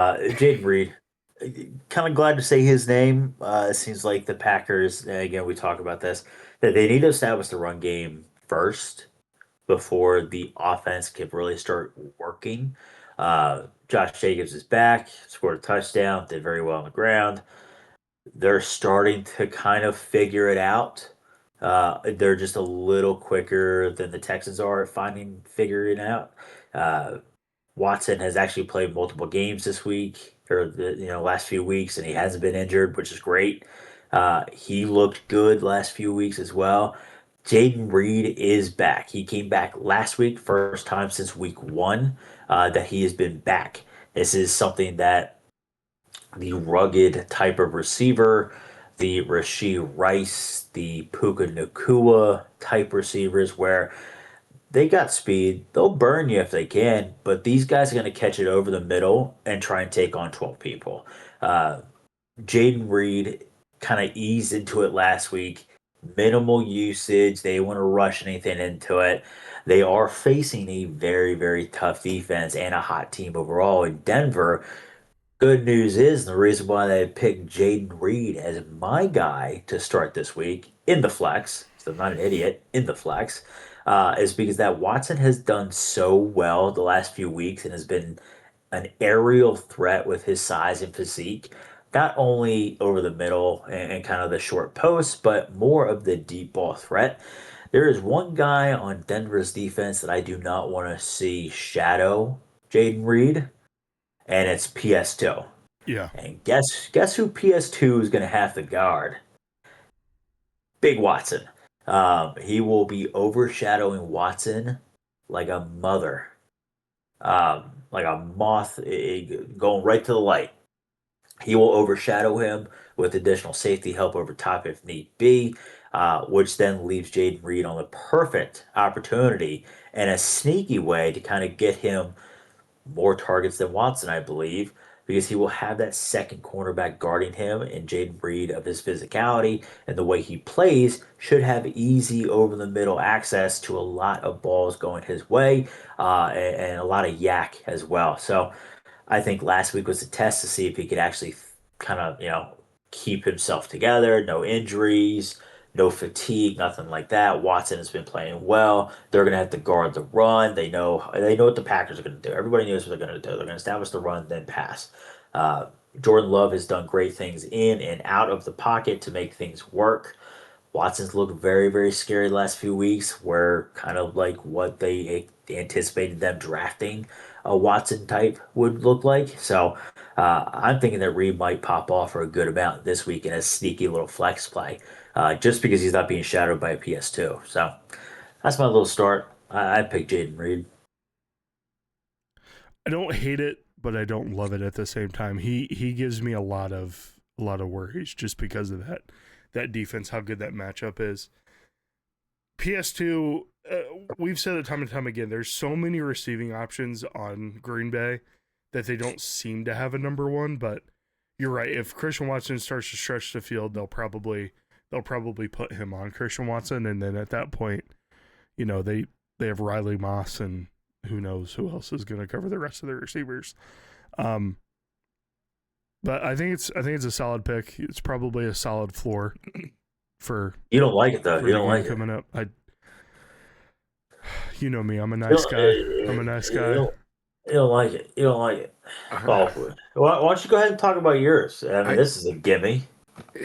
Jayden Reed. Kind of glad to say his name. It seems like the Packers, and again, we talk about this, that they need to establish the run game first before the offense can really start working. Josh Jacobs is back, scored a touchdown, did very well on the ground. They're starting to kind of figure it out. They're just a little quicker than the Texans are at figuring it out. Uh, Watson has actually played multiple games this week or the last few weeks, and he hasn't been injured, which is great. He looked good last few weeks as well. Jayden Reed is back. He came back last week, first time since week one that he has been back. This is something that the rugged type of receiver, the Rasheed Rice, the Puka Nakua type receivers, where they got speed. They'll burn you if they can, but these guys are going to catch it over the middle and try and take on 12 people. Uh, Jayden Reed kind of eased into it last week. Minimal usage. They want to rush anything into it. They are facing a very, very tough defense and a hot team overall in Denver. Good news is the reason why they picked Jayden Reed as my guy to start this week in the flex, so I'm not an idiot, in the flex, is because that Watson has done so well the last few weeks and has been an aerial threat with his size and physique, not only over the middle and kind of the short post, but more of the deep ball threat. There is one guy on Denver's defense that I do not want to see shadow Jayden Reed, and it's PS2. Yeah. And guess who PS2 is going to have to guard? Big Watson. He will be overshadowing Watson like a mother, like a moth going right to the light. He will overshadow him with additional safety help over top if need be, which then leaves Jayden Reed on the perfect opportunity and a sneaky way to kind of get him more targets than Watson, I believe, because he will have that second cornerback guarding him, and Jayden Reed, of his physicality and the way he plays, should have easy over the middle access to a lot of balls going his way, and a lot of yak as well. So I think last week was a test to see if he could actually kind of, keep himself together, no injuries, no fatigue, nothing like that. Watson has been playing well. They're going to have to guard the run. They know what the Packers are going to do. Everybody knows what they're going to do. They're going to establish the run, then pass. Uh, Jordan Love has done great things in and out of the pocket to make things work. Watson's looked very, very scary the last few weeks, where kind of like what they anticipated them drafting a Watson type would look like. So I'm thinking that Reed might pop off for a good amount this week in a sneaky little flex play, just because he's not being shadowed by a PS2. So that's my little start. I picked Jayden Reed. I don't hate it, but I don't love it at the same time. He gives me a lot of worries just because of that defense, how good that matchup is. PS2, we've said it time and time again. There's so many receiving options on Green Bay that they don't seem to have a number one. But you're right. If Christian Watson starts to stretch the field, they'll probably put him on Christian Watson, and then at that point, they have Riley Moss, and who knows who else is going to cover the rest of the receivers. Um, but I think it's a solid pick. It's probably a solid floor for You don't like it though. for You the don't game like it. coming up. You know me. I'm a You nice don't, guy. I'm a nice you guy. don't, you don't like it. You don't like it. I, Oh, why don't you go ahead and talk about yours? I mean, I this is a gimme.